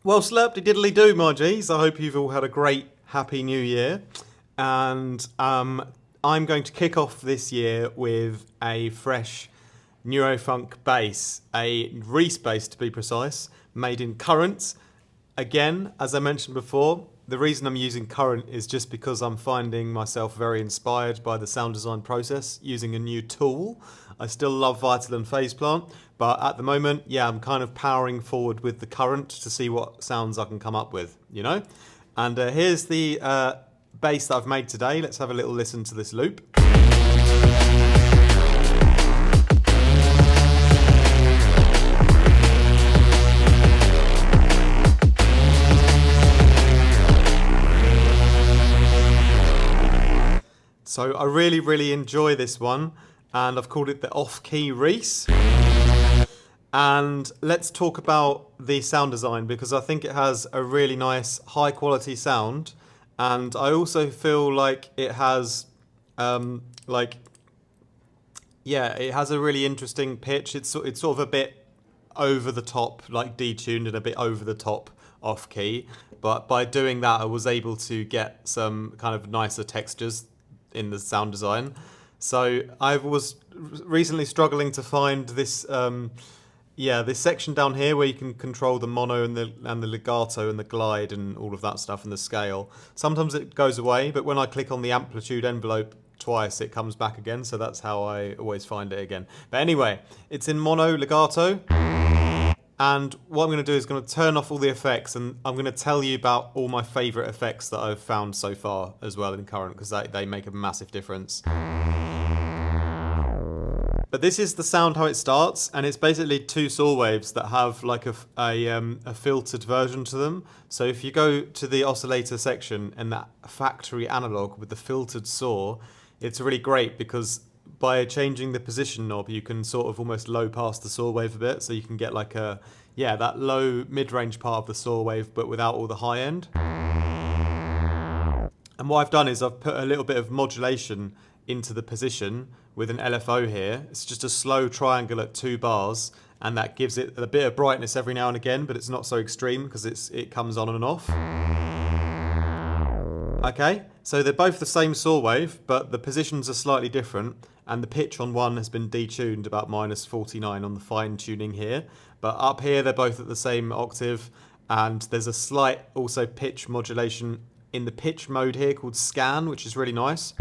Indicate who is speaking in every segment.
Speaker 1: Well, slurpty diddly do, my G's. I hope you've all had a great, happy new year. And I'm going to kick off this year with a fresh Neurofunk bass, a Reese bass to be precise, made in Current. Again, as I mentioned before, the reason I'm using Current is just because I'm finding myself very inspired by the sound design process using a new tool. I still love Vital and Phase Plant, but at the moment, yeah, I'm kind of powering forward with the Current to see what sounds I can come up with, you know? And here's the bass that I've made today. Let's have a little listen to this loop. So I really enjoy this one, and I've called it the off-key Reese. And let's talk about the sound design, because I think it has a really nice high quality sound, and I also feel like it has it has a really interesting pitch. It's sort of a bit over the top, like detuned, and a bit over the top off key, but by doing that I was able to get some kind of nicer textures in the sound design. So I was recently struggling to find this this section down here where you can control the mono and the legato and the glide and all of that stuff and the scale. Sometimes it goes away, but when I click on the amplitude envelope twice it comes back again, so that's how I always find it again. But anyway, it's in mono legato. And what I'm going to do is going to turn off all the effects, and I'm going to tell you about all my favourite effects that I've found so far as well in Current, because they make a massive difference. But this is the sound how it starts, and it's basically two saw waves that have like a filtered version to them. So if you go to the oscillator section and that factory analog with the filtered saw, it's really great because by changing the position knob, you can sort of almost low pass the saw wave a bit, so you can get like that low mid-range part of the saw wave, but without all the high end. And what I've done is I've put a little bit of modulation into the position with an LFO here. It's just a slow triangle at 2 bars, and that gives it a bit of brightness every now and again, but it's not so extreme because it comes on and off. Okay, so they're both the same saw wave, but the positions are slightly different, and the pitch on one has been detuned about -49 on the fine tuning here. But up here they're both at the same octave, and there's a slight also pitch modulation in the pitch mode here called scan, which is really nice.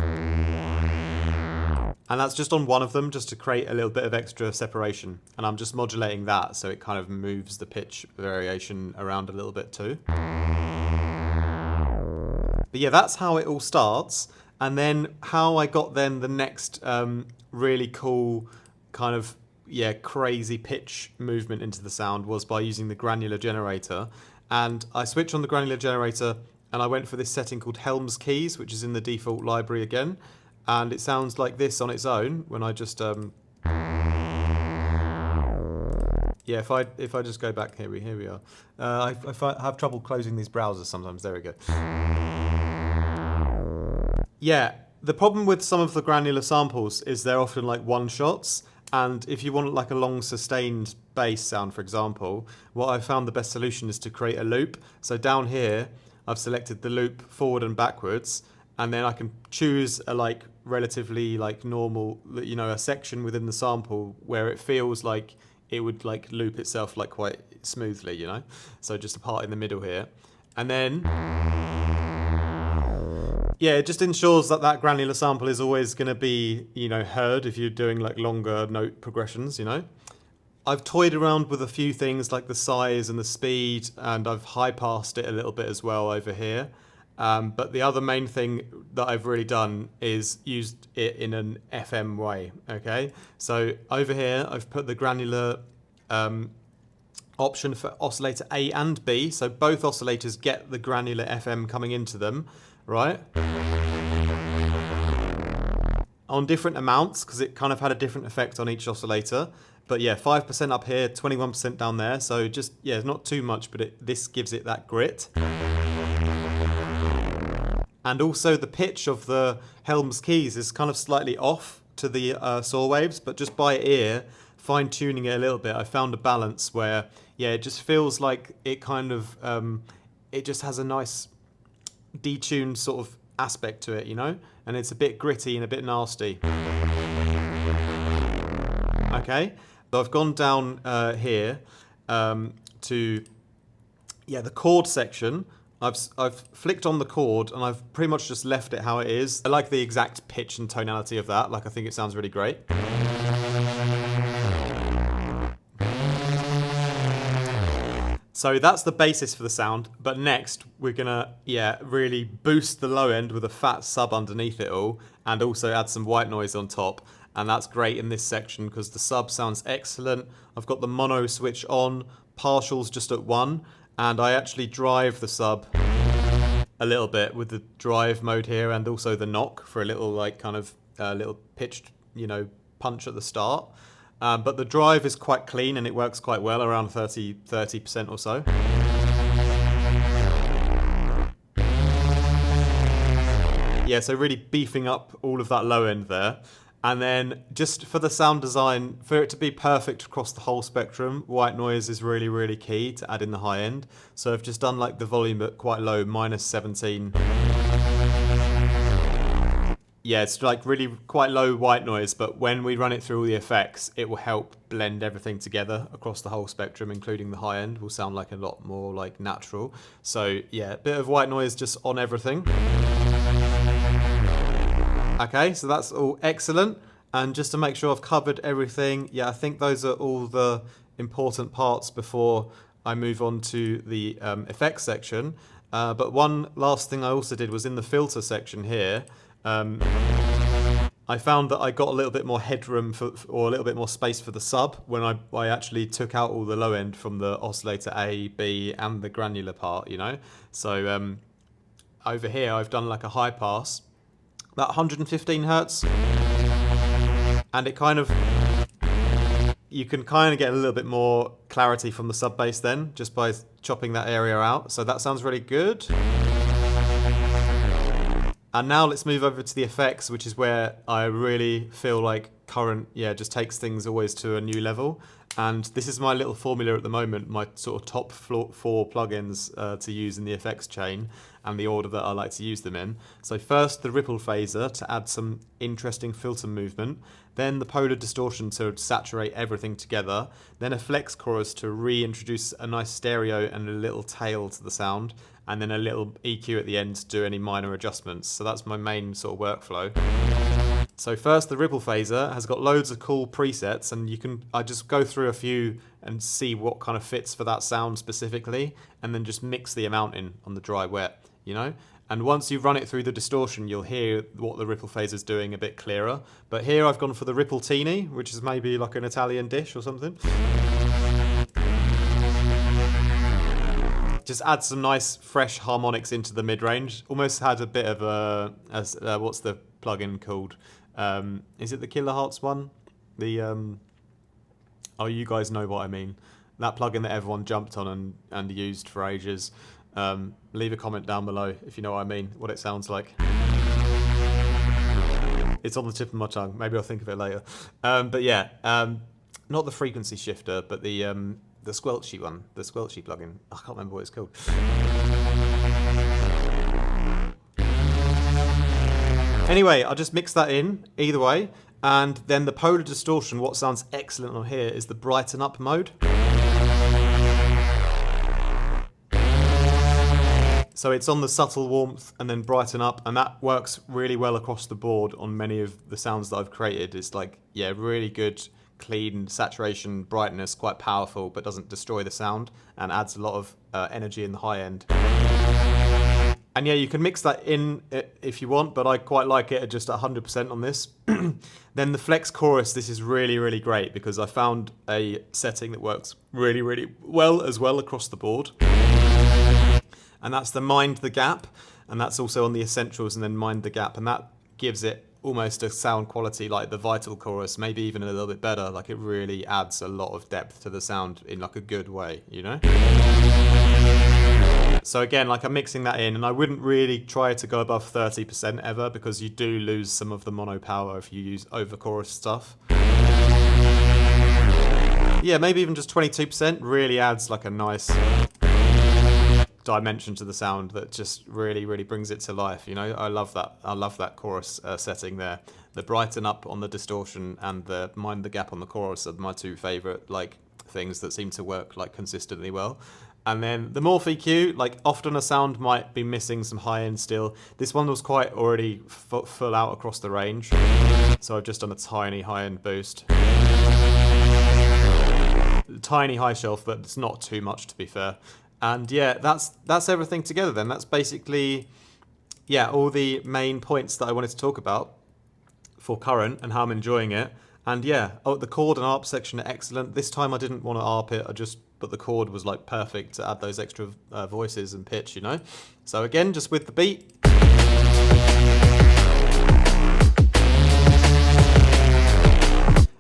Speaker 1: And that's just on one of them, just to create a little bit of extra separation. And I'm just modulating that so it kind of moves the pitch variation around a little bit too. But yeah, that's how it all starts. And then how I got then the next really cool kind of crazy pitch movement into the sound was by using the Granular generator. And I switched on the Granular generator and I went for this setting called Helms Keys, which is in the default library again. And it sounds like this on its own when I just if I just go back here we are. I have trouble closing these browsers sometimes. There we go. Yeah, the problem with some of the Granular samples is they're often like one shots, and if you want like a long sustained bass sound, for example, what I found the best solution is to create a loop. So down here I've selected the loop forward and backwards, and then I can choose a like relatively like normal, a section within the sample where it feels like it would like loop itself like quite smoothly, so just a part in the middle here. And then it just ensures that Granular sample is always going to be, heard if you're doing like longer note progressions, I've toyed around with a few things like the size and the speed, and I've high-passed it a little bit as well over here. But the other main thing that I've really done is used it in an FM way, okay? So over here, I've put the Granular option for oscillator A and B, so both oscillators get the Granular FM coming into them, right? On different amounts, because it kind of had a different effect on each oscillator. But yeah, 5% up here, 21% down there. So just, not too much, but this gives it that grit. And also the pitch of the Helms keys is kind of slightly off to the saw waves, but just by ear, fine-tuning it a little bit, I found a balance where, yeah, it just feels like it kind of, it just has a nice detuned sort of aspect to it, you know? And it's a bit gritty and a bit nasty. Okay, so I've gone down here to, yeah, the chord section. I've flicked on the chord and I've pretty much just left it how it is. I like the exact pitch and tonality of that. Like, I think it sounds really great. So that's the basis for the sound, but next we're gonna, yeah, really boost the low end with a fat sub underneath it all, and also add some white noise on top. And that's great in this section because the sub sounds excellent. I've got the mono switch on, partials just at 1, and I actually drive the sub a little bit with the drive mode here, and also the knock for a little, like, kind of little pitched, you know, punch at the start. But the drive is quite clean and it works quite well, around 30% or so. Yeah, so really beefing up all of that low end there. And then just for the sound design, for it to be perfect across the whole spectrum, white noise is really, really key to add in the high end. So I've just done like the volume at quite low, -17. Yeah, it's like really quite low white noise, but when we run it through all the effects, it will help blend everything together across the whole spectrum, including the high end. Will sound like a lot more like natural. So yeah, a bit of white noise just on everything. Okay, so that's all excellent. And just to make sure I've covered everything, yeah, I think those are all the important parts before I move on to the effects section. But one last thing I also did was in the filter section here. I found that I got a little bit more headroom or a little bit more space for the sub when I actually took out all the low end from the oscillator A, B, and the granular part, you know. So over here I've done like a high pass, about 115 hertz, and it kind of, you can kind of get a little bit more clarity from the sub bass then just by chopping that area out. So that sounds really good. And now let's move over to the effects, which is where I really feel like Current, yeah, just takes things always to a new level. And this is my little formula at the moment, my sort of top 4 plugins to use in the effects chain, and the order that I like to use them in. So first, the ripple phaser to add some interesting filter movement, then the polar distortion to saturate everything together, then a flex chorus to reintroduce a nice stereo and a little tail to the sound, and then a little EQ at the end to do any minor adjustments. So that's my main sort of workflow. So first, the ripple phaser has got loads of cool presets, and I just go through a few and see what kind of fits for that sound specifically, and then just mix the amount in on the dry wet, you know? And once you run it through the distortion, you'll hear what the ripple phaser is doing a bit clearer. But here I've gone for the rippletini, which is maybe like an Italian dish or something. Just add some nice fresh harmonics into the mid-range. Almost had a bit of a, what's the plugin called? Is it the Kilohertz one? The, oh, you guys know what I mean. That plugin that everyone jumped on and used for ages. Leave a comment down below if you know what I mean, what it sounds like. It's on the tip of my tongue. Maybe I'll think of it later. But yeah, not the frequency shifter, but the squelchy one, the squelchy plugin. I can't remember what it's called. Anyway, I'll just mix that in either way. And then the polar distortion, what sounds excellent on here is the brighten up mode. So it's on the subtle warmth and then brighten up, and that works really well across the board on many of the sounds that I've created. It's like, yeah, really good, clean saturation, brightness, quite powerful, but doesn't destroy the sound and adds a lot of energy in the high end. And yeah, you can mix that in if you want, but I quite like it at just 100% on this. Then the flex chorus, this is really, really great because I found a setting that works really, really well as well across the board. And that's the Mind the Gap, and that's also on the Essentials and then Mind the Gap, and that gives it almost a sound quality like the Vital chorus, maybe even a little bit better. Like, it really adds a lot of depth to the sound in like a good way, you know? So again, like, I'm mixing that in, and I wouldn't really try to go above 30% ever because you do lose some of the mono power if you use over chorus stuff. Yeah, maybe even just 22% really adds like a nice dimension to the sound that just really, really brings it to life. You know, I love that chorus setting there. The brighten up on the distortion and the mind the gap on the chorus are my two favorite like things that seem to work like consistently well. And then the morph EQ, like often a sound might be missing some high end still. This one was quite already full out across the range, so I've just done a tiny high end boost. Tiny high shelf, but it's not too much to be fair. And yeah, that's everything together then. That's basically, yeah, all the main points that I wanted to talk about for current and how I'm enjoying it. And yeah, the chord and ARP section are excellent. This time I didn't want to ARP it, but the chord was like perfect to add those extra voices and pitch, you know? So again, just with the beat.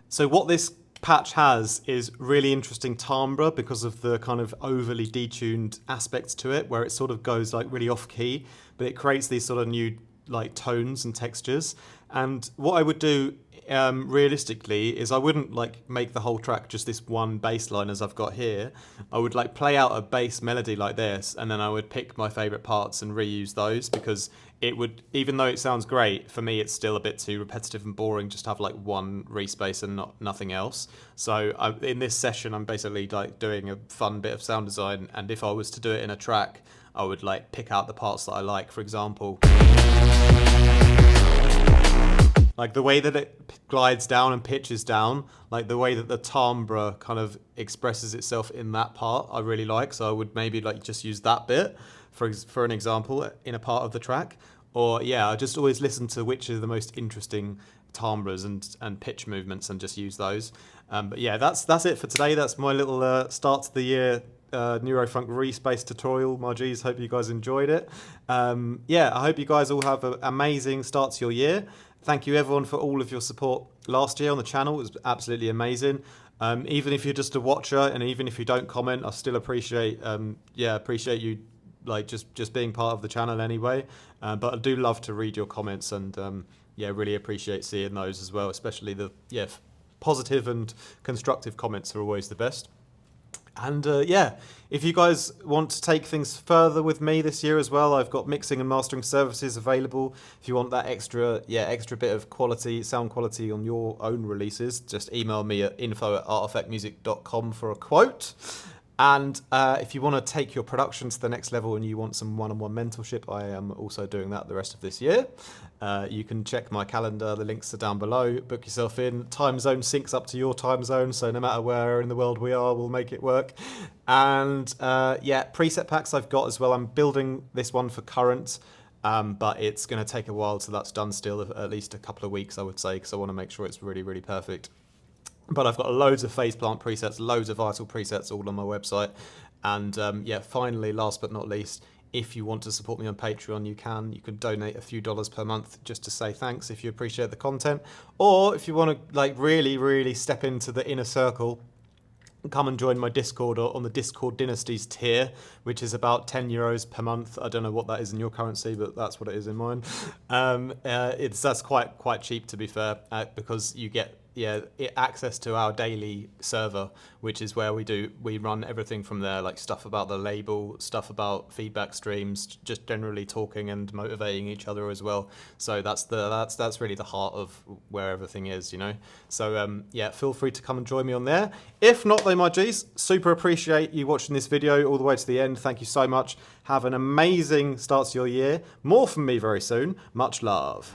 Speaker 1: So what this patch has is really interesting timbre because of the kind of overly detuned aspects to it, where it sort of goes like really off key, but it creates these sort of new like tones and textures. And what I would do realistically is I wouldn't like make the whole track just this one bass line as I've got here. I would like play out a bass melody like this, and then I would pick my favorite parts and reuse those, because it would, even though it sounds great, for me it's still a bit too repetitive and boring just to have like one Reese bass and nothing else. So in this session I'm basically like doing a fun bit of sound design, and if I was to do it in a track I would like pick out the parts that I like. For example, like the way that it glides down and pitches down, like the way that the timbre kind of expresses itself in that part, I really like. So I would maybe like just use that bit for an example in a part of the track. Or yeah, I just always listen to which are the most interesting timbres and pitch movements and just use those. But yeah, that's it for today. That's my little start to the year Neurofunk Reese bass tutorial. My G's, hope you guys enjoyed it. Yeah, I hope you guys all have an amazing start to your year. Thank you everyone for all of your support last year on the channel. It was absolutely amazing. Even if you're just a watcher and even if you don't comment, I still appreciate appreciate you like just being part of the channel anyway. But I do love to read your comments, and yeah, really appreciate seeing those as well, especially the positive and constructive comments are always the best. And yeah, if you guys want to take things further with me this year as well, I've got mixing and mastering services available. If you want that extra bit of quality, sound quality on your own releases, just email me at info@artifactmusic.com for a quote. And if you want to take your production to the next level and you want some one-on-one mentorship, I am also doing that the rest of this year. You can check my calendar, the links are down below. Book yourself in. Time zone syncs up to your time zone, so no matter where in the world we are, we'll make it work. And yeah, preset packs I've got as well. I'm building this one for current, but it's going to take a while till that's done still, at least a couple of weeks I would say, because I want to make sure it's really, really perfect. But I've got loads of phase plant presets, loads of vital presets all on my website. And yeah, finally, last but not least, if you want to support me on Patreon, you can donate a few dollars per month just to say thanks if you appreciate the content. Or if you want to like really, really step into the inner circle, come and join my Discord or on the Discord Dynasties tier, which is about €10 per month. I don't know what that is in your currency, but that's what it is in mine. That's quite cheap, to be fair, because you get access to our daily server, which is where we run everything from there, like stuff about the label, stuff about feedback streams, just generally talking and motivating each other as well. So that's really the heart of where everything is, you know. So yeah, feel free to come and join me on there. If not though, my G's, super appreciate you watching this video all the way to the end. Thank you so much. Have an amazing start to your year. More from me very soon. Much love.